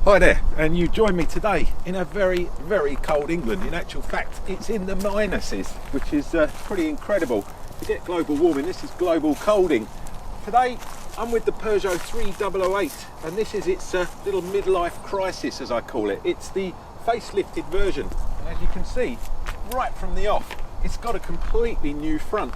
Hi there, and you join me today in a very, very cold England. In actual fact, it's in the minuses, which is pretty incredible. Forget global warming, this is global colding. Today, I'm with the Peugeot 3008, and this is its little midlife crisis, as I call it. It's the facelifted version, and as you can see, right from the off, it's got a completely new front.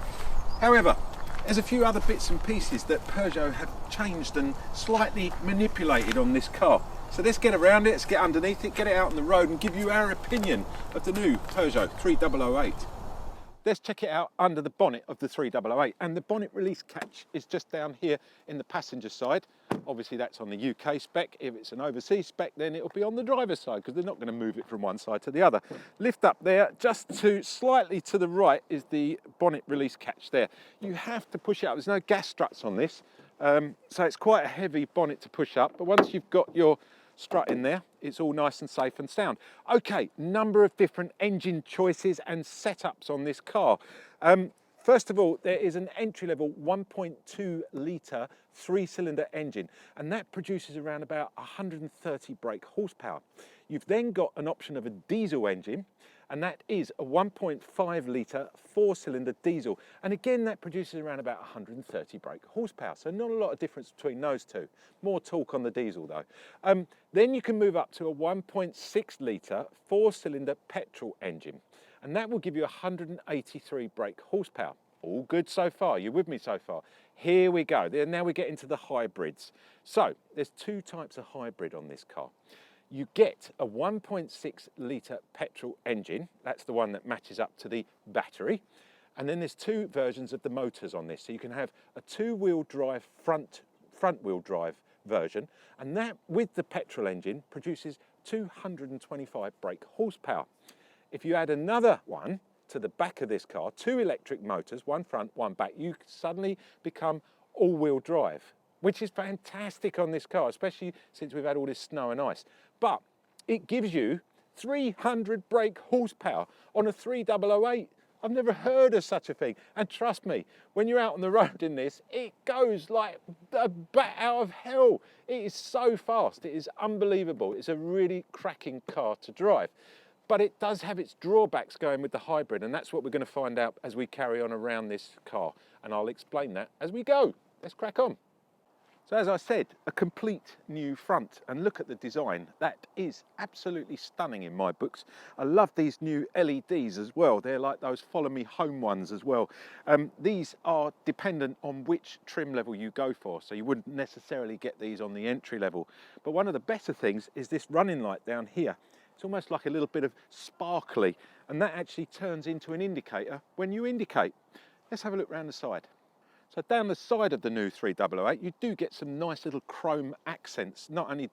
However, there's a few other bits and pieces that Peugeot have changed and slightly manipulated on this car. So let's get around it, let's get underneath it, get it out on the road and give you our opinion of the new Peugeot 3008. Let's check it out under the bonnet of the 3008, and the bonnet release catch is just down here in the passenger side. Obviously that's on the UK spec. If it's an overseas spec, then it'll be on the driver's side because they're not going to move it from one side to the other. Lift up there, just to slightly to the right is the bonnet release catch there. You have to push it up, there's no gas struts on this, so it's quite a heavy bonnet to push up, but once you've got your strut in there, it's all nice and safe and sound. Okay, number of different engine choices and setups on this car. First of all, there is an entry-level 1.2 litre 3-cylinder engine, and that produces around about 130 brake horsepower. You've then got an option of a diesel engine, and that is a 1.5 litre 4-cylinder diesel, and again that produces around about 130 brake horsepower, so not a lot of difference between those two. More torque on the diesel though. Then you can move up to a 1.6 litre 4-cylinder petrol engine, and that will give you 183 brake horsepower. All good so far, you're with me so far? Here we go, now we get into the hybrids. So there's two types of hybrid on this car. You get a 1.6 litre petrol engine, that's the one that matches up to the battery, and then there's two versions of the motors on this. So you can have a two-wheel drive front wheel drive version, and that with the petrol engine produces 225 brake horsepower. If you add another one to the back of this car, two electric motors, one front, one back, you suddenly become all-wheel drive, which is fantastic on this car, especially since we've had all this snow and ice. But it gives you 300 brake horsepower on a 3008. I've never heard of such a thing. And trust me, when you're out on the road in this, it goes like a bat out of hell. It is so fast, it is unbelievable. It's a really cracking car to drive. But it does have its drawbacks going with the hybrid, and that's what we're going to find out as we carry on around this car. And I'll explain that as we go. Let's crack on. So as I said, a complete new front, and look at the design. That is absolutely stunning in my books. I love these new LEDs as well. They're like those follow me home ones as well. These are dependent on which trim level you go for, so you wouldn't necessarily get these on the entry level. But one of the better things is this running light down here. It's almost like a little bit of sparkly, and that actually turns into an indicator when you indicate. Let's have a look around the side. So down the side of the new 3008, you do get some nice little chrome accents, not only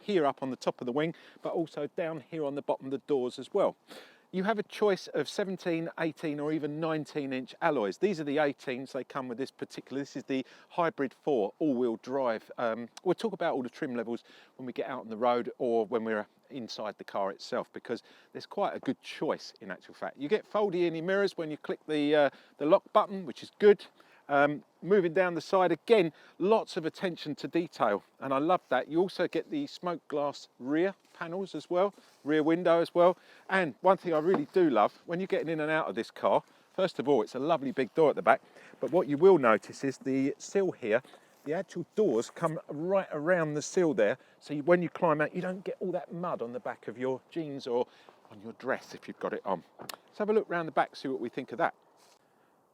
here up on the top of the wing, but also down here on the bottom of the doors as well. You have a choice of 17, 18 or even 19-inch alloys. These are the 18s, they come with this is the Hybrid 4 all-wheel drive. We'll talk about all the trim levels when we get out on the road or when we're inside the car itself, because there's quite a good choice in actual fact. You get foldy-in mirrors when you click the lock button, which is good. Moving down the side again, lots of attention to detail, and I love that. You also get the smoke glass rear panels as well, rear window as well. And one thing I really do love, when you're getting in and out of this car, first of all, it's a lovely big door at the back, but what you will notice is the sill here, the actual doors come right around the sill there, so when you climb out, you don't get all that mud on the back of your jeans or on your dress if you've got it on. Let's have a look round the back, see what we think of that.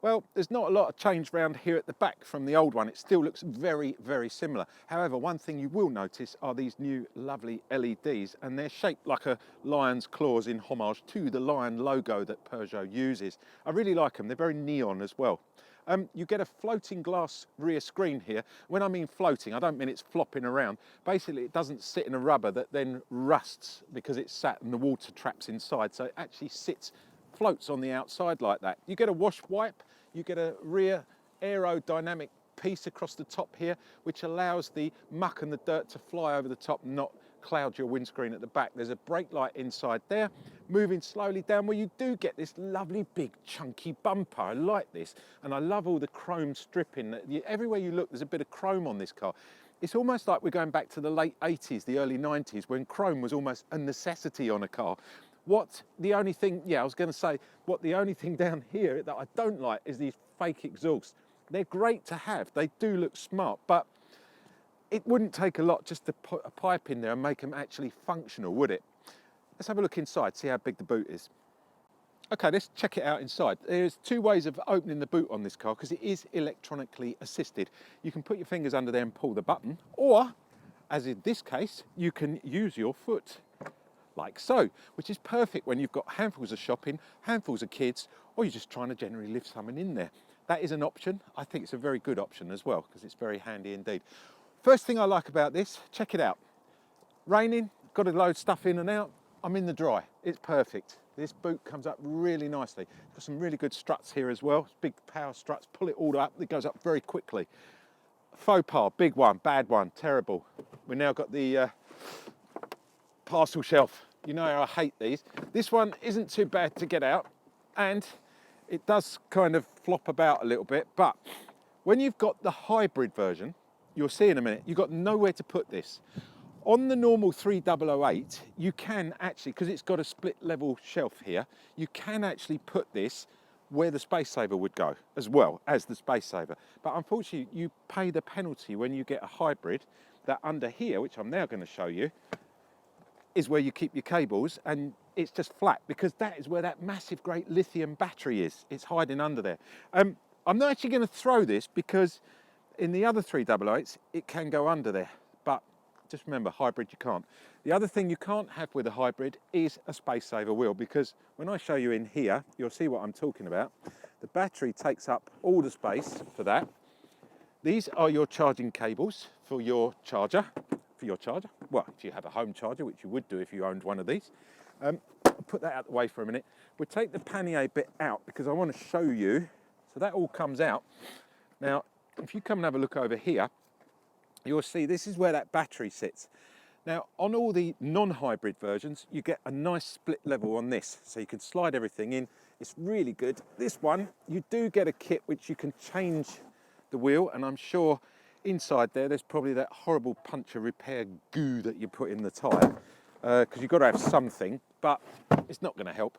Well, there's not a lot of change around here at the back from the old one. It still looks very, very similar. However, one thing you will notice are these new lovely LEDs, and they're shaped like a lion's claws in homage to the lion logo that Peugeot uses. I really like them. They're very neon as well. You get a floating glass rear screen here. When I mean floating, I don't mean it's flopping around. Basically, it doesn't sit in a rubber that then rusts because it's sat and the water traps inside. So it actually floats on the outside like that. You get a wash wipe, you get a rear aerodynamic piece across the top here, which allows the muck and the dirt to fly over the top and not cloud your windscreen at the back. There's a brake light inside there. Moving slowly down where you do get this lovely big chunky bumper. I like this, and I love all the chrome stripping. Everywhere you look, there's a bit of chrome on this car. It's almost like we're going back to the late 80s, the early 90s, when chrome was almost a necessity on a car. The only thing down here that I don't like is these fake exhausts. They're great to have, they do look smart, but it wouldn't take a lot just to put a pipe in there and make them actually functional, would it? Let's have a look inside, see how big the boot is. Okay, let's check it out inside. There's two ways of opening the boot on this car because it is electronically assisted. You can put your fingers under there and pull the button, or, as in this case, you can use your foot, like so, which is perfect when you've got handfuls of shopping, handfuls of kids, or you're just trying to generally lift something in there. That is an option. I think it's a very good option as well because it's very handy indeed. First thing I like about this, check it out. Raining, got to load stuff in and out. I'm in the dry, it's perfect. This boot comes up really nicely. Got some really good struts here as well, big power struts, pull it all up, it goes up very quickly. Faux pas, big one, bad one, terrible. We now got the parcel shelf. You know how I hate these. This one isn't too bad to get out, and it does kind of flop about a little bit, but when you've got the hybrid version, you'll see in a minute, you've got nowhere to put this. On the normal 3008, you can actually, because it's got a split level shelf here, you can actually put this where the space saver would go, as well as the space saver. But unfortunately, you pay the penalty when you get a hybrid, that under here, which I'm now going to show you, is where you keep your cables, and it's just flat, because that is where that massive great lithium battery is. It's hiding under there. I'm not actually going to throw this, because in the other 3008s, it can go under there. But just remember, hybrid you can't. The other thing you can't have with a hybrid is a space saver wheel, because when I show you in here, you'll see what I'm talking about. The battery takes up all the space for that. These are your charging cables for your charger. Well, if you have a home charger, which you would do if you owned one of these. I'll put that out the way for a minute. We'll take the pannier bit out because I want to show you. So that all comes out. Now, if you come and have a look over here, you'll see this is where that battery sits. Now, on all the non-hybrid versions, you get a nice split level on this, so you can slide everything in. It's really good. This one, you do get a kit which you can change the wheel, and I'm sure inside there's probably that horrible puncture repair goo that you put in the tyre, because you've got to have something, but it's not going to help.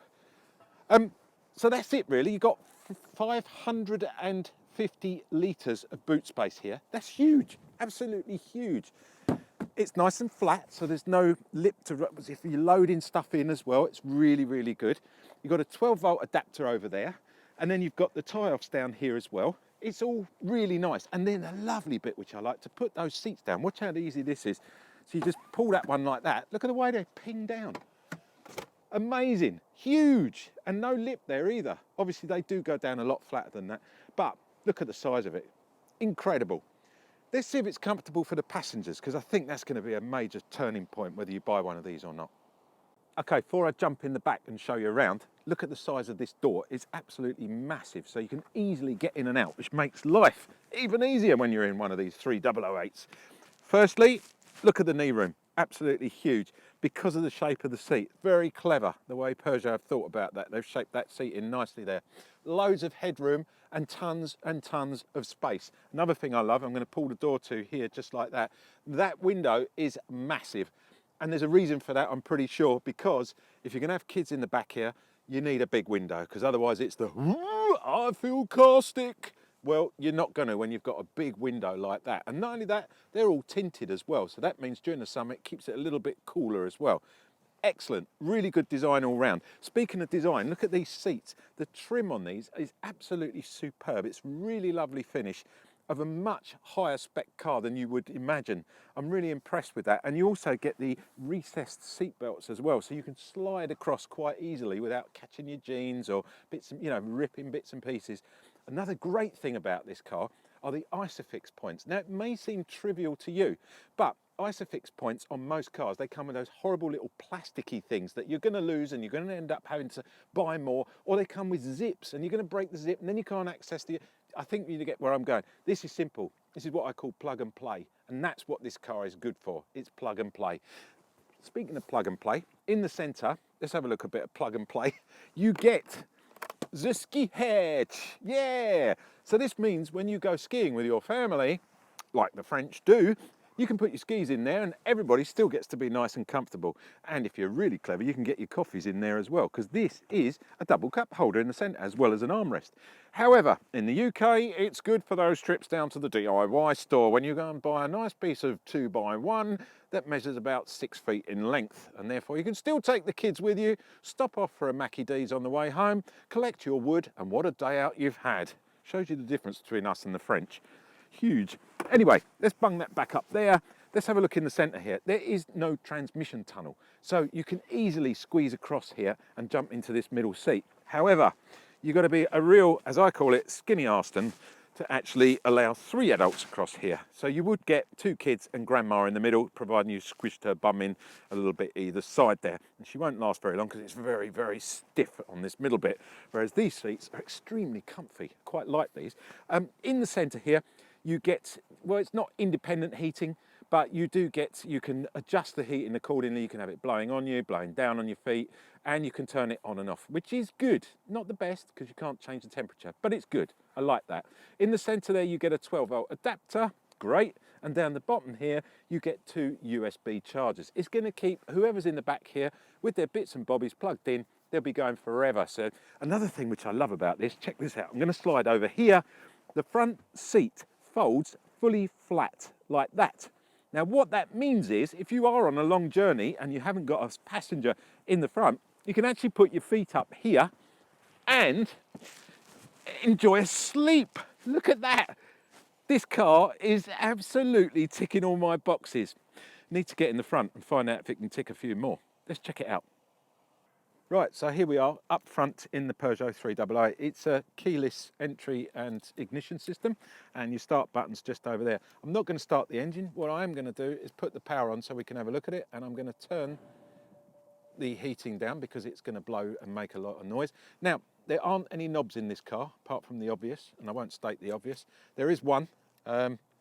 So that's it really. You've got 550 litres of boot space here. That's huge, absolutely huge. It's nice and flat, so there's no lip to, if you're loading stuff in as well, it's really, really good. You've got a 12-volt adapter over there, and then you've got the tie-offs down here as well. It's all really nice. And then a lovely bit, which I like, to put those seats down. Watch how easy this is. So you just pull that one like that. Look at the way they're pinned down. Amazing, huge, and no lip there either. Obviously they do go down a lot flatter than that, but look at the size of it. Incredible. Let's see if it's comfortable for the passengers, because I think that's going to be a major turning point whether you buy one of these or not. Okay, before I jump in the back and show you around, look at the size of this door. It's absolutely massive, so you can easily get in and out, which makes life even easier when you're in one of these 3008s. Firstly, look at the knee room. Absolutely huge because of the shape of the seat. Very clever the way Peugeot have thought about that. They've shaped that seat in nicely there. Loads of headroom and tons of space. Another thing I love, I'm going to pull the door to here just like that. That window is massive. And there's a reason for that, I'm pretty sure, because if you're going to have kids in the back here, you need a big window, because otherwise it's the, I feel caustic. Well, you're not going to when you've got a big window like that. And not only that, they're all tinted as well. So that means during the summer, it keeps it a little bit cooler as well. Excellent, really good design all round. Speaking of design, look at these seats. The trim on these is absolutely superb. It's really lovely finish of a much higher spec car than you would imagine. I'm really impressed with that. And you also get the recessed seat belts as well, so you can slide across quite easily without catching your jeans or bits, ripping bits and pieces. Another great thing about this car are the Isofix points. Now, it may seem trivial to you, but Isofix points on most cars, they come with those horrible little plasticky things that you're going to lose and you're going to end up having to buy more, or they come with zips and you're going to break the zip and then you can't access the... I think you get where I'm going. This is simple. This is what I call plug and play, and that's what this car is good for. It's plug and play. Speaking of plug and play, in the centre, let's have a look a bit at plug and play. You get the ski hatch, yeah. So this means when you go skiing with your family, like the French do, You can put your skis in there and everybody still gets to be nice and comfortable. And if you're really clever, you can get your coffees in there as well, because this is a double cup holder in the centre as well as an armrest. However, in the UK, it's good for those trips down to the DIY store when you go and buy a nice piece of 2x1 that measures about 6 feet in length. And therefore you can still take the kids with you, stop off for a Mackie D's on the way home, collect your wood, and what a day out you've had. Shows you the difference between us and the French. Huge. Anyway, let's bung that back up there. Let's have a look in the centre here. There is no transmission tunnel, so you can easily squeeze across here and jump into this middle seat. However, you've got to be a real, as I call it, skinny arston to actually allow 3 adults across here. So you would get 2 kids and grandma in the middle, providing you squished her bum in a little bit either side there. And she won't last very long because it's very, very stiff on this middle bit, whereas these seats are extremely comfy. Quite like these. In the centre here, you get, well, it's not independent heating, but you can adjust the heating accordingly. You can have it blowing on you, blowing down on your feet, and you can turn it on and off, which is good. Not the best, because you can't change the temperature, but it's good. I like that. In the centre there, you get a 12-volt adapter, great. And down the bottom here, you get 2 USB chargers. It's going to keep whoever's in the back here with their bits and bobbies plugged in. They'll be going forever. So another thing which I love about this, check this out. I'm going to slide over here. The front seat folds fully flat like that. Now what that means is if you are on a long journey and you haven't got a passenger in the front, you can actually put your feet up here and enjoy a sleep. Look at that. This car is absolutely ticking all my boxes. Need to get in the front and find out if it can tick a few more. Let's check it out. Right, so here we are up front in the Peugeot 388. It's a keyless entry and ignition system, and your start button's just over there. I'm not going to start the engine. What I am going to do is put the power on so we can have a look at it, and I'm going to turn the heating down because it's going to blow and make a lot of noise. Now, there aren't any knobs in this car, apart from the obvious, and I won't state the obvious. There is one.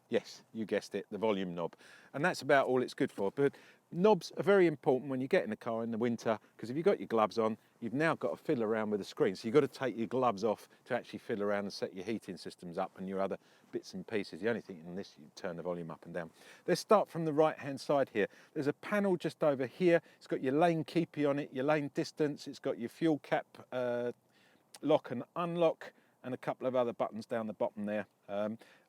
Yes, you guessed it, the volume knob. And that's about all it's good for. But knobs are very important when you get in the car in the winter, because if you've got your gloves on, you've now got to fiddle around with the screen. So you've got to take your gloves off to actually fiddle around and set your heating systems up and your other bits and pieces. The only thing in this, you turn the volume up and down. Let's start from the right-hand side here. There's a panel just over here. It's got your lane keepy on it, your lane distance. It's got your fuel cap lock and unlock, and a couple of other buttons down the bottom there.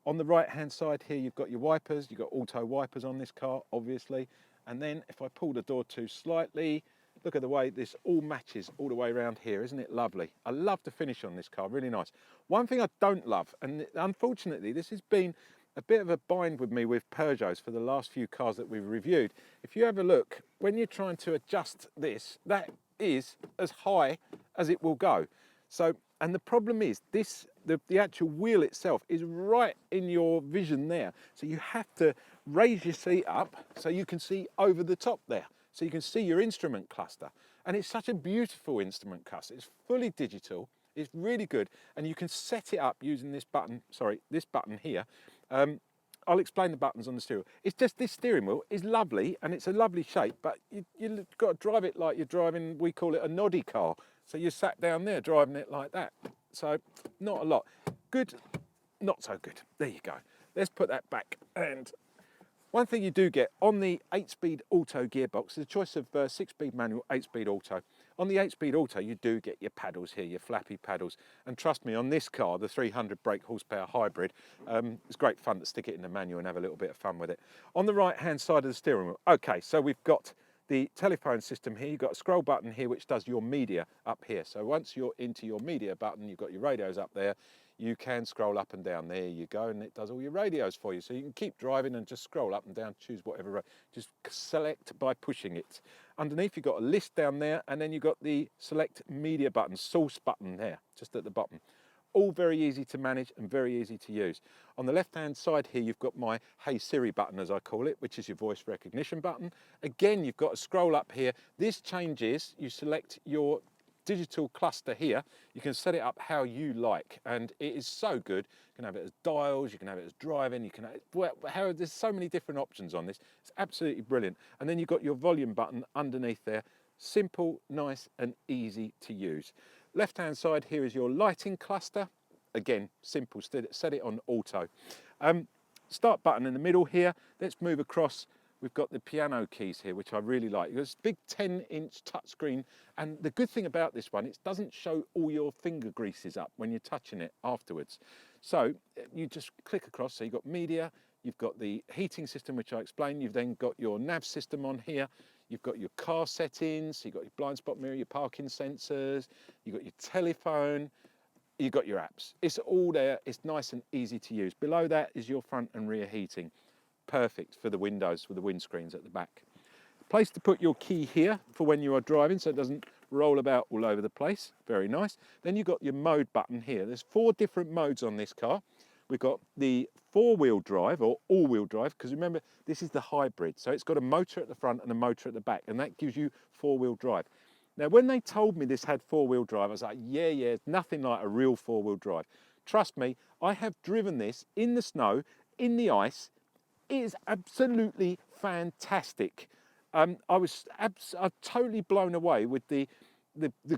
On the right hand side here, you've got your wipers. You've got auto wipers on this car, obviously. And then if I pull the door to slightly, look at the way this all matches all the way around here. Isn't it lovely? I love the finish on this car, really nice. One thing I don't love, and unfortunately this has been a bit of a bind with me with Peugeots for the last few cars that we've reviewed. If you have a look, when you're trying to adjust this, that is as high as it will go. So, and the problem is this, the actual wheel itself is right in your vision there. So you have to raise your seat up so you can see over the top there. So you can see your instrument cluster. And it's such a beautiful instrument cluster. It's fully digital. It's really good. And you can set it up using this button, this button here. I'll explain the buttons on the steering wheel. It's just this steering wheel is lovely and it's a lovely shape, but you've got to drive it like you're driving, we call it a noddy car. So you're sat down there driving it like that. So not a lot. Good, not so good. There you go. Let's put that back. And one thing you do get on the 8-speed auto gearbox is a choice of 6-speed manual, 8-speed auto. On the 8-speed auto, you do get your paddles here, your flappy paddles. And trust me, on this car, the 300 brake horsepower hybrid, it's great fun to stick it in the manual and have a little bit of fun with it. On the right-hand side of the steering wheel, okay, so we've got the telephone system here. You've got a scroll button here which does your media up here. So once you're into your media button, you've got your radios up there. You can scroll up and down. There you go, and it does all your radios for you. So you can keep driving and just scroll up and down, choose whatever, just select by pushing it. Underneath you've got a list down there, and then you've got the select media button, source button there, just at the bottom. All very easy to manage and very easy to use. On the left-hand side here, you've got my Hey Siri button, as I call it, which is your voice recognition button. Again, you've got to scroll up here. This changes, you select your digital cluster here. You can set it up how you like, and it is so good. You can have it as dials, you can have it as driving, you can have it, there's so many different options on this. It's absolutely brilliant. And then you've got your volume button underneath there. Simple, nice, and easy to use. Left-hand side here is your lighting cluster. Again, simple, set it on auto. start button in the middle here. Let's move across. We've got the piano keys here, which I really like. It's a big 10-inch touchscreen, and the good thing about this one, it doesn't show all your finger greases up when you're touching it afterwards. So you just click across. So you've got media, you've got the heating system, which I explained. You've then got your nav system on here. You've got your car settings. You've got your blind spot mirror, your parking sensors. You've got your telephone. You've got your apps. It's all there. It's nice and easy to use. Below that is your front and rear heating. Perfect for the windows, for the windscreens at the back. Place to put your key here for when you are driving so it doesn't roll about all over the place. Very nice. Then you've got your mode button here. There's 4 different modes on this car. We've got the 4-wheel drive or all-wheel drive, because remember, this is the hybrid. So it's got a motor at the front and a motor at the back, and that gives you 4-wheel drive. Now, when they told me this had 4-wheel drive, I was like, yeah, it's nothing like a real 4-wheel drive. Trust me, I have driven this in the snow, in the ice. It is absolutely fantastic. I was totally blown away with the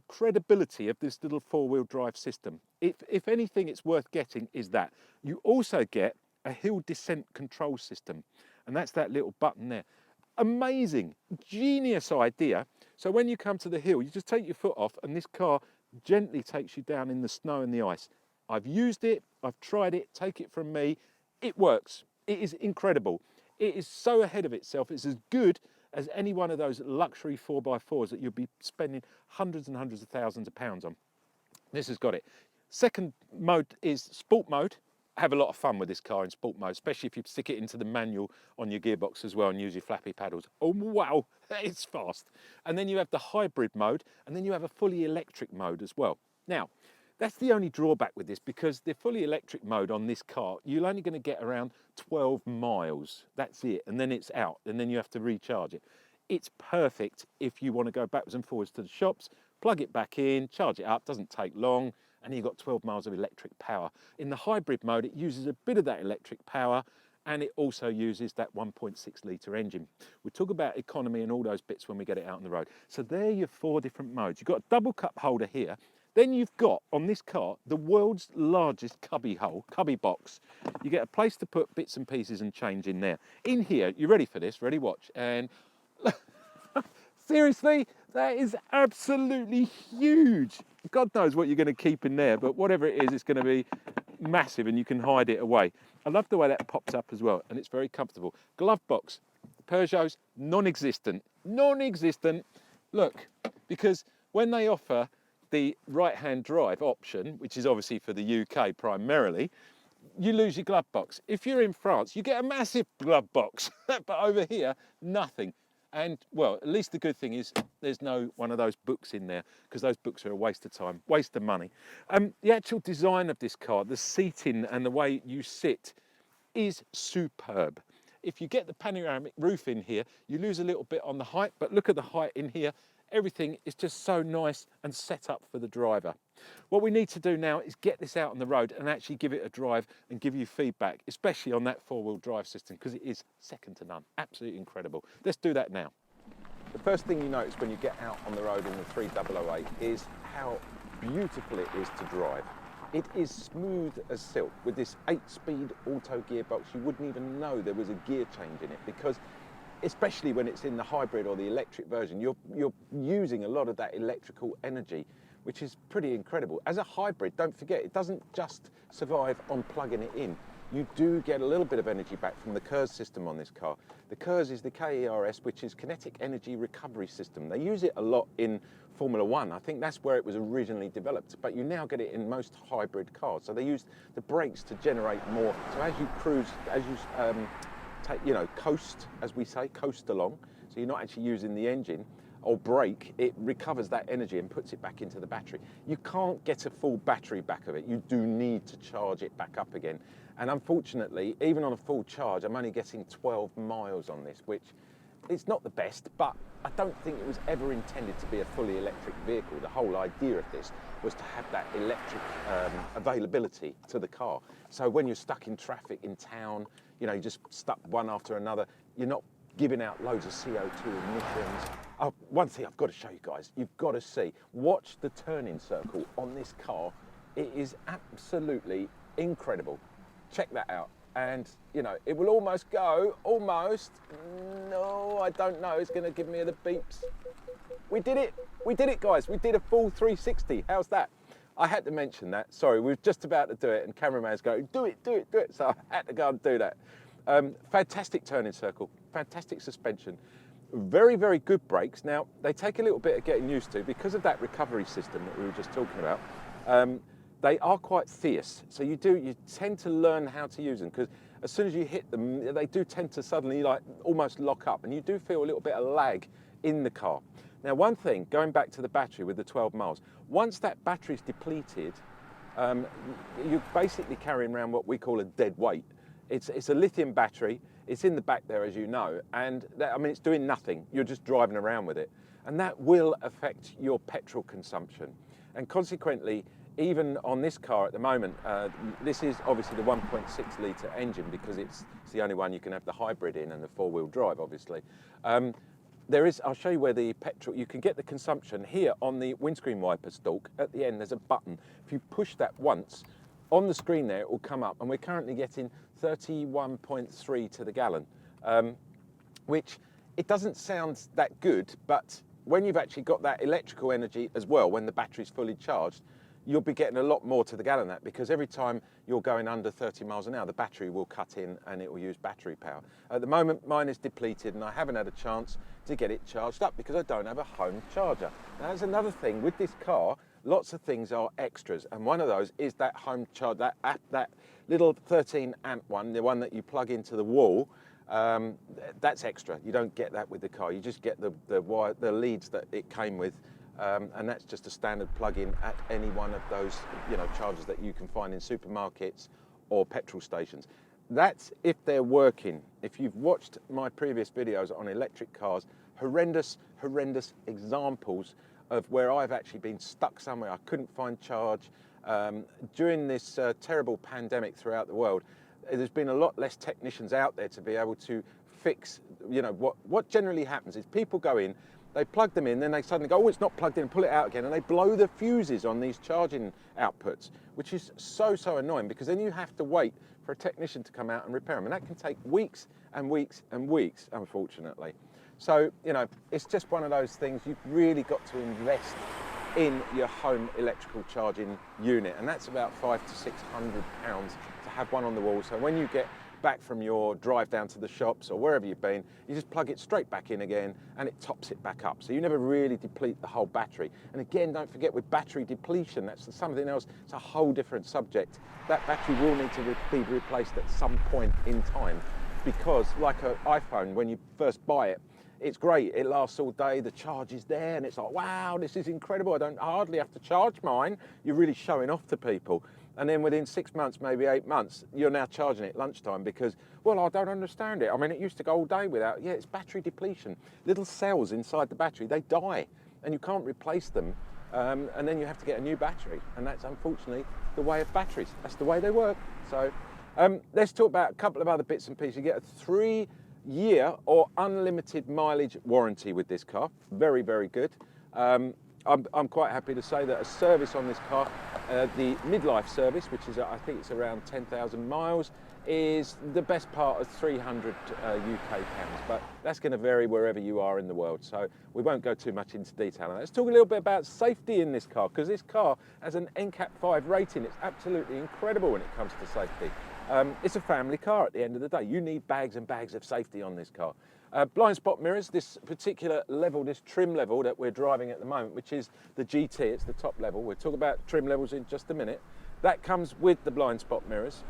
credibility of this little 4-wheel drive system. If anything it's worth getting is that. You also get a hill descent control system, and that's that little button there. Amazing, genius idea. So when you come to the hill, you just take your foot off and this car gently takes you down in the snow and the ice. I've used it, I've tried it, take it from me, it works. It is incredible. It is so ahead of itself. It's as good as any one of those luxury 4x4s that you'll be spending hundreds and hundreds of thousands of pounds on. This has got it. Second mode is sport mode. Have a lot of fun with this car in sport mode, especially if you stick it into the manual on your gearbox as well and use your flappy paddles. Oh, wow, it's fast. And then you have the hybrid mode, and then you have a fully electric mode as well. Now, that's the only drawback with this, because the fully electric mode on this car, you're only going to get around 12 miles. That's it. And then it's out, and then you have to recharge it. It's perfect if you want to go backwards and forwards to the shops, plug it back in, charge it up, doesn't take long, and you've got 12 miles of electric power. In the hybrid mode, it uses a bit of that electric power, and it also uses that 1.6 litre engine. We'll talk about economy and all those bits when we get it out on the road. So there are your 4 different modes. You've got a double cup holder here. Then you've got, on this car, the world's largest cubby box. You get a place to put bits and pieces and change in there. In here, you ready for this? Ready, watch. And seriously, that is absolutely huge. God knows what you're going to keep in there, but whatever it is, it's going to be massive and you can hide it away. I love the way that pops up as well, and it's very comfortable. Glove box, Peugeot's non-existent. Non-existent. Look, because when they offer the right-hand drive option, which is obviously for the UK primarily, you lose your glove box. If you're in France, you get a massive glove box, but over here, nothing. And, well, at least the good thing is there's no one of those books in there, because those books are a waste of time, waste of money. The actual design of this car, the seating and the way you sit is superb. If you get the panoramic roof in here, you lose a little bit on the height, but look at the height in here. Everything is just so nice and set up for the driver. What we need to do now is get this out on the road and actually give it a drive and give you feedback, especially on that 4-wheel drive system, because it is second to none. Absolutely incredible. Let's do that now. The first thing you notice when you get out on the road in the 3008 is how beautiful it is to drive. It is smooth as silk. With this 8-speed auto gearbox, you wouldn't even know there was a gear change in it, because especially when it's in the hybrid or the electric version, you're using a lot of that electrical energy, which is pretty incredible. As a hybrid, don't forget, it doesn't just survive on plugging it in. You do get a little bit of energy back from the KERS system on this car. The KERS is the KERS, which is Kinetic Energy Recovery System. They use it a lot in Formula One. I think that's where it was originally developed, but you now get it in most hybrid cars. So they use the brakes to generate more. So as you cruise, as you coast, as we say, coast along, so you're not actually using the engine or brake, it recovers that energy and puts it back into the battery. You can't get a full battery back of it. You do need to charge it back up again. And unfortunately, even on a full charge, I'm only getting 12 miles on this, which it's not the best, but I don't think it was ever intended to be a fully electric vehicle. The whole idea of this was to have that electric availability to the car. So when you're stuck in traffic in town, you just stuck one after another, you're not giving out loads of CO2 emissions. Oh, one thing I've got to show you guys, you've got to see, watch the turning circle on this car. It is absolutely incredible. Check that out. and you know, it will almost go, no, I don't know, it's gonna give me the beeps. We did it guys, we did a full 360, how's that? I had to mention that, sorry, we were just about to do it and cameraman's going, do it, so I had to go and do that. Fantastic turning circle, fantastic suspension, very, very good brakes. Now, they take a little bit of getting used to because of that recovery system that we were just talking about. They are quite fierce, so you tend to learn how to use them, because as soon as you hit them, they do tend to suddenly like almost lock up, and you do feel a little bit of lag in the car. Now, one thing, going back to the battery with the 12 miles, once that battery's depleted, you're basically carrying around what we call a dead weight. It's a lithium battery, it's in the back there, as you know, and that, I mean, it's doing nothing, you're just driving around with it. And that will affect your petrol consumption. And consequently, even on this car at the moment, this is obviously the 1.6 litre engine, because it's the only one you can have the hybrid in and the four-wheel drive, obviously. I'll show you where the petrol, you can get the consumption here on the windscreen wiper stalk. At the end, there's a button. If you push that once, on the screen there, it will come up, and we're currently getting 31.3 to the gallon, which it doesn't sound that good, but when you've actually got that electrical energy as well, when the battery's fully charged, you'll be getting a lot more to the gallon than that, because every time you're going under 30 miles an hour, the battery will cut in and it will use battery power. At the moment, mine is depleted and I haven't had a chance to get it charged up because I don't have a home charger. Now, that's another thing with this car. Lots of things are extras, and one of those is that home charge, that little 13 amp one, the one that you plug into the wall. That's extra. You don't get that with the car. You just get the leads that it came with, and that's just a standard plug-in at any one of those, you know, chargers that you can find in supermarkets or petrol stations. That's if they're working. If you've watched my previous videos on electric cars, horrendous examples of where I've actually been stuck somewhere. I couldn't find charge. During this terrible pandemic throughout the world, there's been a lot less technicians out there to be able to fix, you know, what generally happens is people go in, they plug them in, then they suddenly go, oh, it's not plugged in, and pull it out again, and they blow the fuses on these charging outputs, which is so annoying, because then you have to wait for a technician to come out and repair them, and that can take weeks and weeks and weeks, unfortunately. So, you know, it's just one of those things. You've really got to invest in your home electrical charging unit, and that's about £500 to £600 to have one on the wall. So when you get back from your drive down to the shops or wherever you've been, you just plug it straight back in again and it tops it back up. So you never really deplete the whole battery. And again, don't forget, with battery depletion, that's something else, it's a whole different subject. That battery will need to be replaced at some point in time, because like an iPhone, when you first buy it, it's great, it lasts all day, the charge is there, and it's like, wow, this is incredible, I hardly have to charge mine. You're really showing off to people. And then within 6 months, maybe 8 months, you're now charging it lunchtime because, well, I don't understand it. I mean, it used to go all day without, yeah, it's battery depletion. Little cells inside the battery, they die, and you can't replace them, and then you have to get a new battery. And that's unfortunately the way of batteries. That's the way they work. So let's talk about a couple of other bits and pieces. You get a 3-year or unlimited mileage warranty with this car. Very, very good. I'm quite happy to say that a service on this car, the midlife service, which is I think it's around 10,000 miles, is the best part of 300 UK pounds, but that's going to vary wherever you are in the world, so we won't go too much into detail. Let's talk a little bit about safety in this car, because this car has an NCAP 5 rating. It's absolutely incredible when it comes to safety. It's a family car at the end of the day. You need bags and bags of safety on this car. Blind spot mirrors, this particular level, this trim level that we're driving at the moment, which is the GT, it's the top level. We'll talk about trim levels in just a minute. That comes with the blind spot mirrors.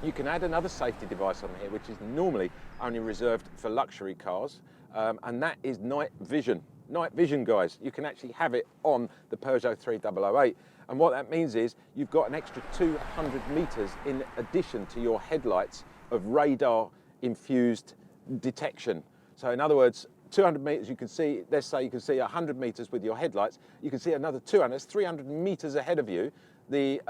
You can add another safety device on here, which is normally only reserved for luxury cars, and that is night vision. Night vision, guys. You can actually have it on the Peugeot 3008. And what that means is you've got an extra 200 meters in addition to your headlights of radar infused detection. So in other words, 200 meters you can see, let's say you can see 100 meters with your headlights, you can see another 200, that's 300 meters ahead of you. The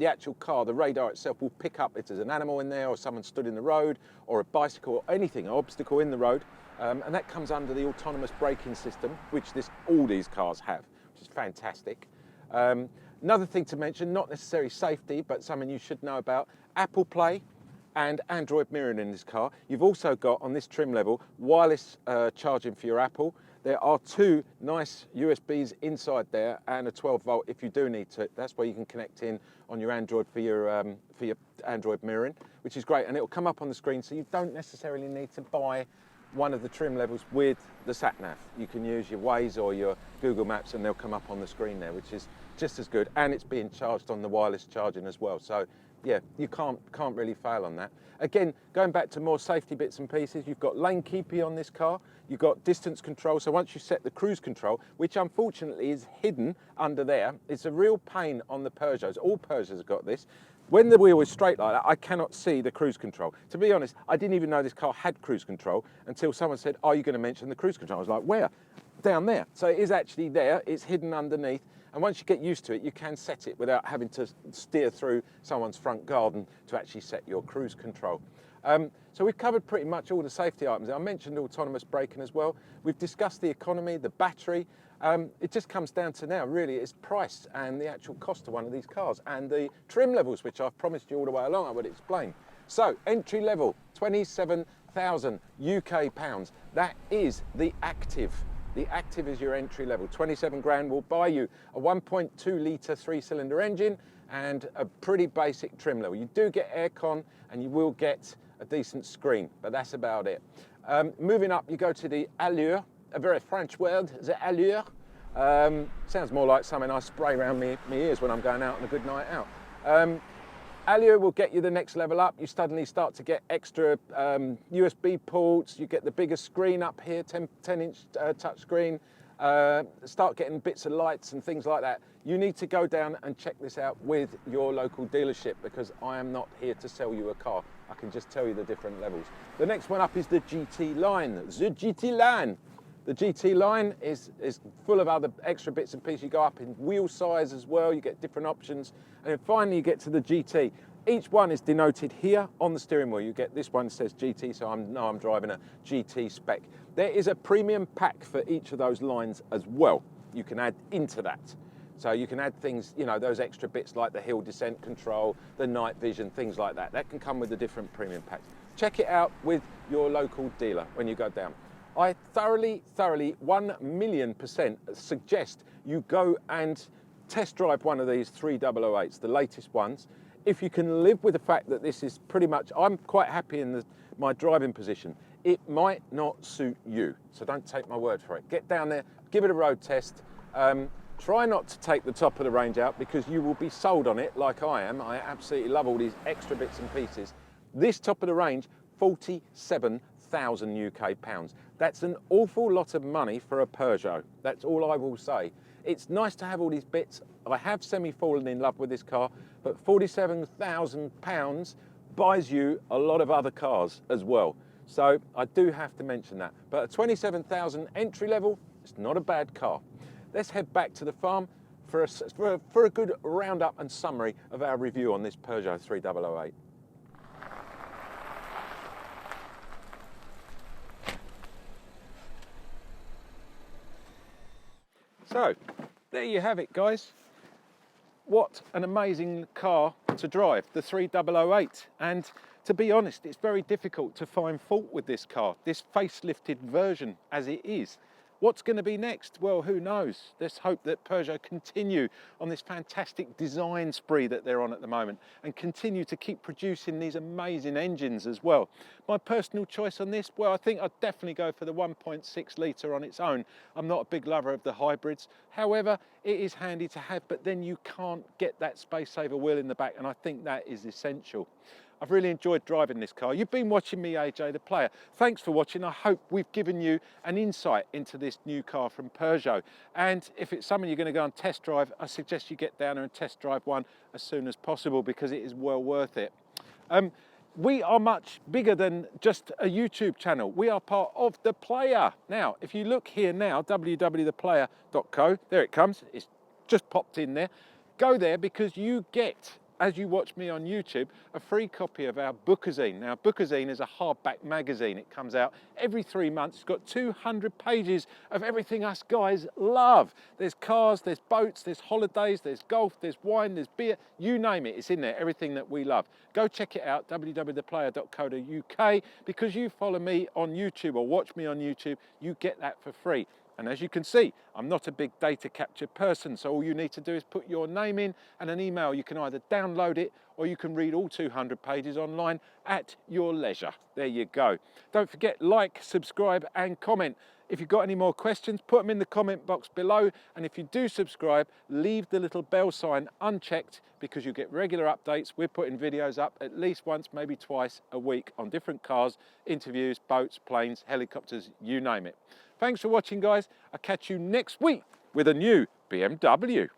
actual car, the radar itself will pick up if there's an animal in there or someone stood in the road or a bicycle or anything, an obstacle in the road. And that comes under the autonomous braking system, which all these cars have, which is fantastic. Another thing to mention, not necessarily safety, but something you should know about, Apple Play. and Android mirroring in this car. You've also got, on this trim level, wireless charging for your Apple. There are two nice USBs inside there and a 12 volt if you do need to. That's where you can connect in on your Android for your Android mirroring, which is great. And it'll come up on the screen, so you don't necessarily need to buy one of the trim levels with the sat-nav. You can use your Waze or your Google Maps and they'll come up on the screen there, which is just as good. And it's being charged on the wireless charging as well. So yeah, you can't really fail on that. Again, going back to more safety bits and pieces, you've got lane keeping on this car, you've got distance control. So once you set the cruise control, which unfortunately is hidden under there, it's a real pain on the Peugeots. All Peugeots have got this. When the wheel is straight like that, I cannot see the cruise control. To be honest, I didn't even know this car had cruise control until someone said, "Are you going to mention the cruise control?" I was like, "Where?" Down there. So it is actually there, it's hidden underneath. And once you get used to it, you can set it without having to steer through someone's front garden to actually set your cruise control. So we've covered pretty much all the safety items. I mentioned autonomous braking as well. We've discussed the economy, the battery. It just comes down to now, really, it's price and the actual cost of one of these cars and the trim levels, which I've promised you all the way along, I would explain. So entry level, 27,000 UK pounds. That is the Active. The Active is your entry level. 27 grand will buy you a 1.2 litre 3-cylinder engine and a pretty basic trim level. You do get aircon and you will get a decent screen, but that's about it. Moving up, you go to the Allure, a very French word, the Allure. Sounds more like something I spray around my ears when I'm going out on a good night out. Allure will get you the next level up. You suddenly start to get extra USB ports. You get the bigger screen up here, 10-inch touch screen. Start getting bits of lights and things like that. You need to go down and check this out with your local dealership because I am not here to sell you a car. I can just tell you the different levels. The next one up is the GT line. The GT line. The GT line is full of other extra bits and pieces. You go up in wheel size as well, you get different options. And then finally you get to the GT. Each one is denoted here on the steering wheel. You get this one says GT, so I know I'm driving a GT spec. There is a premium pack for each of those lines as well. You can add into that. So you can add things, you know, those extra bits like the hill descent control, the night vision, things like that. That can come with the different premium packs. Check it out with your local dealer when you go down. I thoroughly, 1,000,000% suggest you go and test drive one of these 3008s, the latest ones. If you can live with the fact that this is pretty much, I'm quite happy in my driving position. It might not suit you, so don't take my word for it. Get down there, give it a road test. Try not to take the top of the range out because you will be sold on it like I am. I absolutely love all these extra bits and pieces. This top of the range, 47,000 UK pounds. That's an awful lot of money for a Peugeot. That's all I will say. It's nice to have all these bits. I have semi-fallen in love with this car, but 47,000 pounds buys you a lot of other cars as well. So I do have to mention that. But at 27,000 entry level, it's not a bad car. Let's head back to the farm for a good roundup and summary of our review on this Peugeot 3008. So, there you have it, guys. What an amazing car to drive, the 3008. And to be honest, it's very difficult to find fault with this car, this facelifted version as it is. What's going to be next? Well, who knows? Let's hope that Peugeot continue on this fantastic design spree that they're on at the moment and continue to keep producing these amazing engines as well. My personal choice on this, well, I think I'd definitely go for the 1.6 litre on its own. I'm not a big lover of the hybrids. However, it is handy to have, but then you can't get that space saver wheel in the back, and I think that is essential. I've really enjoyed driving this car. You've been watching me, AJ the Player. Thanks for watching. I hope we've given you an insight into this new car from Peugeot. And if it's something you're going to go and test drive, I suggest you get down there and test drive one as soon as possible because it is well worth it. We are much bigger than just a YouTube channel. We are part of The Player. Now, if you look here now, www.theplayer.co, there it comes. It's just popped in there. Go there because you get as you watch me on YouTube, a free copy of our bookazine. Now, bookazine is a hardback magazine. It comes out every 3 months. It's got 200 pages of everything us guys love. There's cars, there's boats, there's holidays, there's golf, there's wine, there's beer, you name it, it's in there, everything that we love. Go check it out, www.theplayer.co.uk. Because you follow me on YouTube or watch me on YouTube, you get that for free. And as you can see, I'm not a big data capture person, so all you need to do is put your name in and an email. You can either download it or you can read all 200 pages online at your leisure. There you go. Don't forget, like, subscribe and comment. If you've got any more questions, put them in the comment box below. And if you do subscribe, leave the little bell sign unchecked because you get regular updates. We're putting videos up at least once, maybe twice a week on different cars, interviews, boats, planes, helicopters, you name it. Thanks for watching, guys. I'll catch you next week with a new BMW.